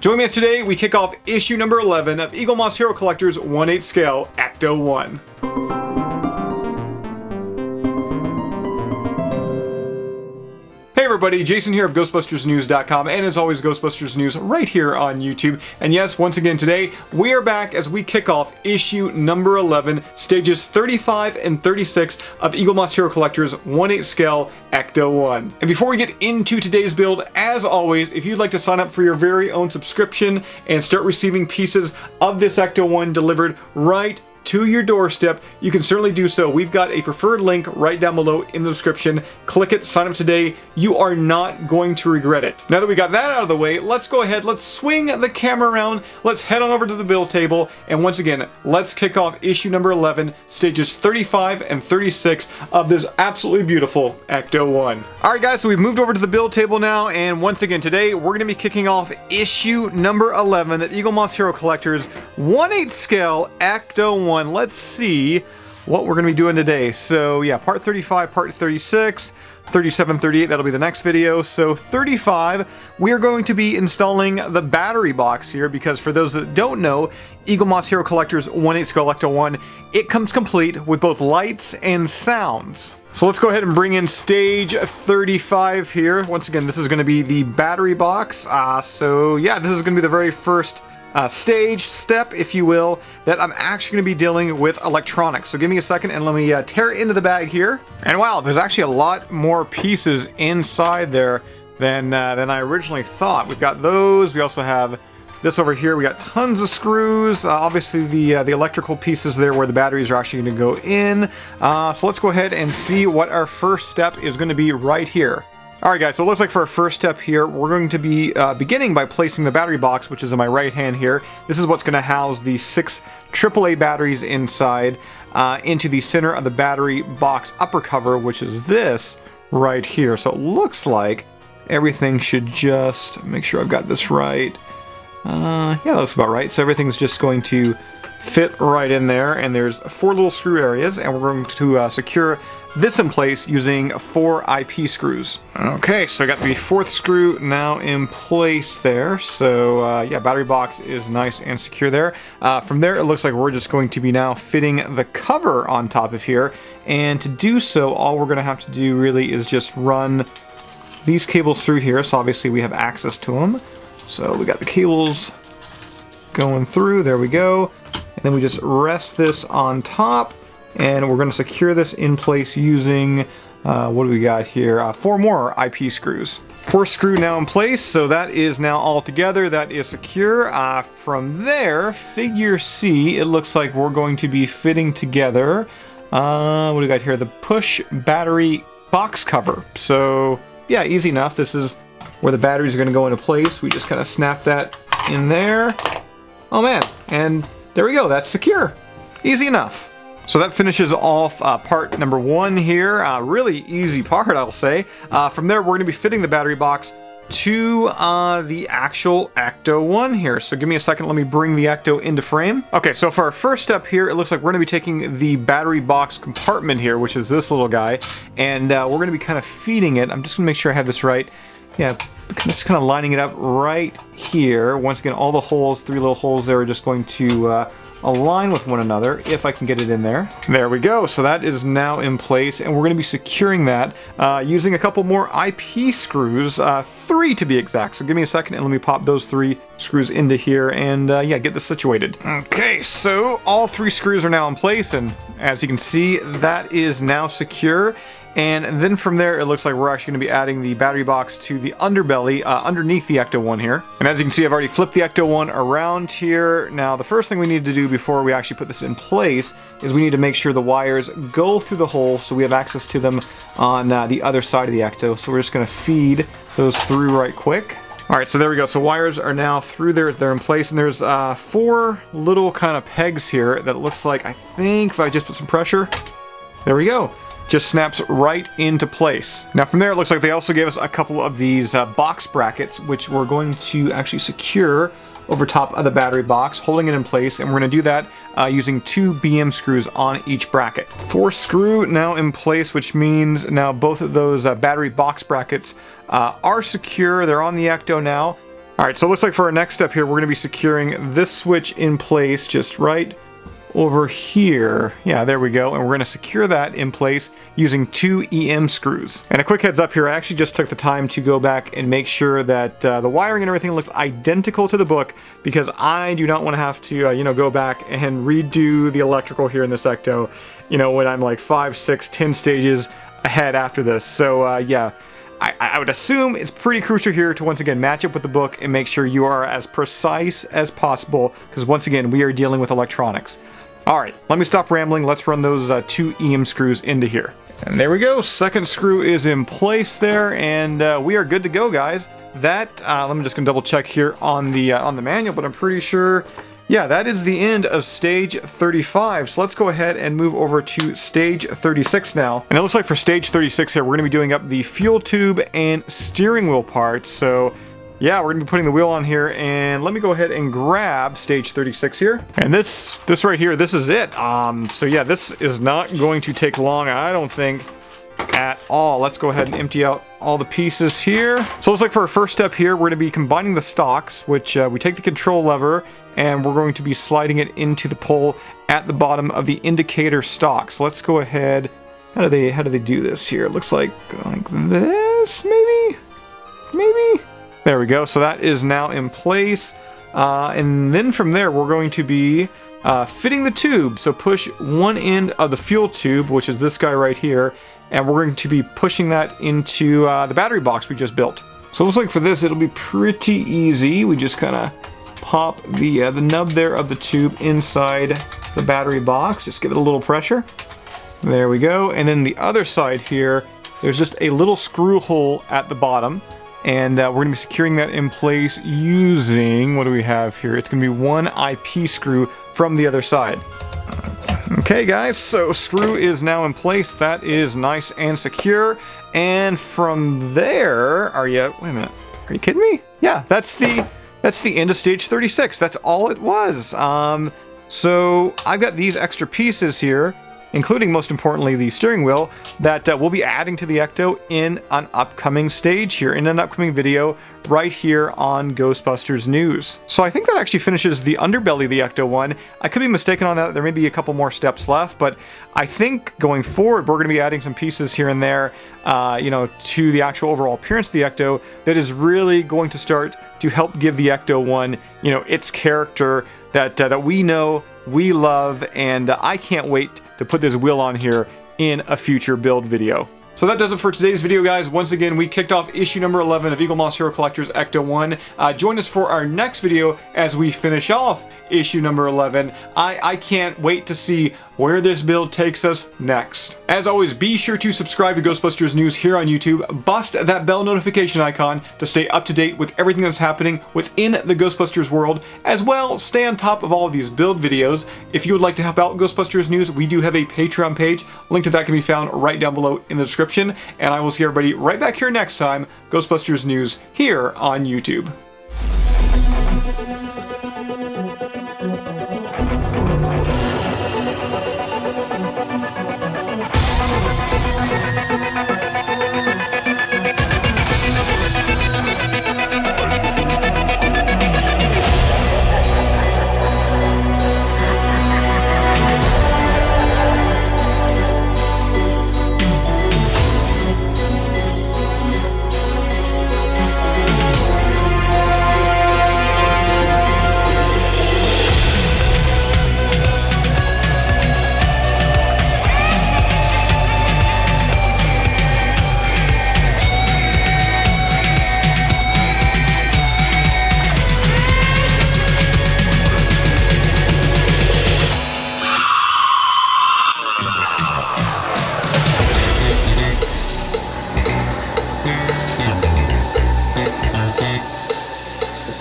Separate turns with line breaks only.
Join me as today we kick off issue number 11 of Eaglemoss Hero Collector's 1/8 scale Ecto-1. Hey everybody, Jason here of GhostbustersNews.com, and as always, Ghostbusters News right here on YouTube. And yes, once again today, we are back as we kick off issue number 11, stages 35 and 36 of Eaglemoss Hero Collector's 1/8 scale Ecto-1. And before we get into today's build, as always, if you'd like to sign up for your very own subscription and start receiving pieces of this Ecto-1 delivered right to your doorstep, you can certainly do so. We've got a preferred link right down below in the description. Click it, sign up today. You are not going to regret it. Now that we got that out of the way, let's go ahead, let's swing the camera around, let's head on over to the build table, and once again, let's kick off issue number 11, stages 35 and 36 of this absolutely beautiful Ecto-1. Alright guys, so we've moved over to the build table now, and once again today, we're going to be kicking off issue number 11 at Eaglemoss Hero Collector's 1/8 scale Ecto-1. Let's see what we're going to be doing today. So yeah, part 35, part 36, 37, 38, that'll be the next video. So 35, we are going to be installing the battery box here, because for those that don't know, Eaglemoss Hero Collector's 1/8 scale Ecto-1, it comes complete with both lights and sounds. So let's go ahead and bring in stage 35 here. Once again, this is going to be the battery box. So yeah, this is going to be the very first stage step, if you will, that I'm actually going to be dealing with electronics. So give me a second and let me tear it into the bag here. And wow, there's actually a lot more pieces inside there than I originally thought. We've got those. We also have this over here. We got tons of screws. Obviously the electrical pieces there where the batteries are actually going to go in. So let's go ahead and see what our first step is going to be right here. Alright guys, so it looks like for our first step here, we're going to be beginning by placing the battery box, which is in my right hand here. This is what's going to house the 6 AAA batteries inside into the center of the battery box upper cover, which is this right here. So it looks like everything should just, make sure I've got this right. Yeah, that looks about right. So everything's just going to fit right in there, and there's 4 little screw areas, and we're going to secure this in place using 4 IP screws. Okay, so I got the 4th screw now in place there. So yeah, battery box is nice and secure there. From there, it looks like we're just going to be now fitting the cover on top of here. And to do so, all we're going to have to do really is just run these cables through here. So obviously we have access to them. So we got the cables going through, there we go. And then we just rest this on top. And we're going to secure this in place using, what do we got here? 4 more IP screws. 4th screw now in place, so that is now all together. That is secure. From there, figure C, it looks like we're going to be fitting together, what do we got here? The push battery box cover. So yeah, easy enough. This is where the batteries are going to go into place. We just kind of snap that in there. Oh man, and there we go. That's secure. Easy enough. So that finishes off part number 1 here. Really easy part, I'll say. From there, we're going to be fitting the battery box to the actual Ecto-1 here. So give me a second, let me bring the Ecto into frame. Okay, so for our first step here, it looks like we're going to be taking the battery box compartment here, which is this little guy, and we're going to be kind of feeding it. I'm just going to make sure I have this right. Yeah, just kind of lining it up right here. Once again, all the holes, 3 little holes there are just going to align with one another, if I can get it in there. There we go, so that is now in place, and we're going to be securing that using a couple more IP screws, 3 to be exact. So give me a second and let me pop those 3 screws into here and yeah, get this situated. Okay, so all 3 screws are now in place, and as you can see, that is now secure. And then from there, it looks like we're actually going to be adding the battery box to the underbelly underneath the Ecto-1 here. And as you can see, I've already flipped the Ecto-1 around here. Now, the first thing we need to do before we actually put this in place is we need to make sure the wires go through the hole so we have access to them on the other side of the Ecto. So we're just going to feed those through right quick. Alright, so there we go. So wires are now through there, they're in place, and there's 4 little kind of pegs here that it looks like, I think, if I just put some pressure, there we go. Just snaps right into place. Now from there, it looks like they also gave us a couple of these box brackets, which we're going to actually secure over top of the battery box, holding it in place, and we're going to do that using 2 BM screws on each bracket. 4 screw now in place, which means now both of those battery box brackets are secure. They're on the Ecto now. Alright, so it looks like for our next step here, we're going to be securing this switch in place just right over here. Yeah, there we go. And we're going to secure that in place using 2 EM screws. And a quick heads up here, I actually just took the time to go back and make sure that the wiring and everything looks identical to the book, because I do not want to have to, you know, go back and redo the electrical here in this Ecto, you know, when I'm like 5, 6, 10 stages ahead after this. So yeah, I would assume it's pretty crucial here to once again match up with the book and make sure you are as precise as possible, because once again we are dealing with electronics. Alright, let me stop rambling. Let's run those 2 EM screws into here. And there we go, second screw is in place there, and we are good to go, guys. That, let me just gonna double check here on the manual, but I'm pretty sure, yeah, that is the end of stage 35. So let's go ahead and move over to stage 36 now. And it looks like for stage 36 here, we're gonna be doing up the fuel tube and steering wheel parts. So yeah, we're gonna be putting the wheel on here, and let me go ahead and grab stage 36 here. And this right here, this is it. So yeah, this is not going to take long, I don't think, at all. Let's go ahead and empty out all the pieces here. So it looks like for our first step here, we're gonna be combining the stalks, which we take the control lever, and we're going to be sliding it into the pole at the bottom of the indicator stalk. So let's go ahead. How do they do this here? It looks like this, maybe? There we go. So that is now in place. And then from there, we're going to be fitting the tube. So push one end of the fuel tube, which is this guy right here, and we're going to be pushing that into the battery box we just built. So it looks like for this, it'll be pretty easy. We just kind of pop the nub there of the tube inside the battery box. Just give it a little pressure. There we go. And then the other side here, there's just a little screw hole at the bottom. And we're going to be securing that in place using, what do we have here? It's going to be 1 IP screw from the other side. Okay, guys, so screw is now in place. That is nice and secure. And from there, wait a minute, are you kidding me? Yeah, that's the end of stage 36. That's all it was. So I've got these extra pieces here, including, most importantly, the steering wheel, that we'll be adding to the Ecto in an upcoming stage here, in an upcoming video right here on Ghostbusters News. So I think that actually finishes the underbelly of the Ecto-1. I could be mistaken on that. There may be a couple more steps left, but I think going forward, we're going to be adding some pieces here and there, you know, to the actual overall appearance of the Ecto that is really going to start to help give the Ecto-1, you know, its character that we know, we love, and I can't wait to put this wheel on here in a future build video. So that does it for today's video, guys. Once again, we kicked off issue number 11 of Eaglemoss Hero Collector's Ecto-1. Join us for our next video as we finish off issue number 11. I can't wait to see where this build takes us next. As always, be sure to subscribe to Ghostbusters News here on YouTube. Bust that bell notification icon to stay up to date with everything that's happening within the Ghostbusters world. As well, stay on top of all of these build videos. If you would like to help out Ghostbusters News, we do have a Patreon page. Link to that can be found right down below in the description. And I will see everybody right back here next time, Ghostbusters News here on YouTube.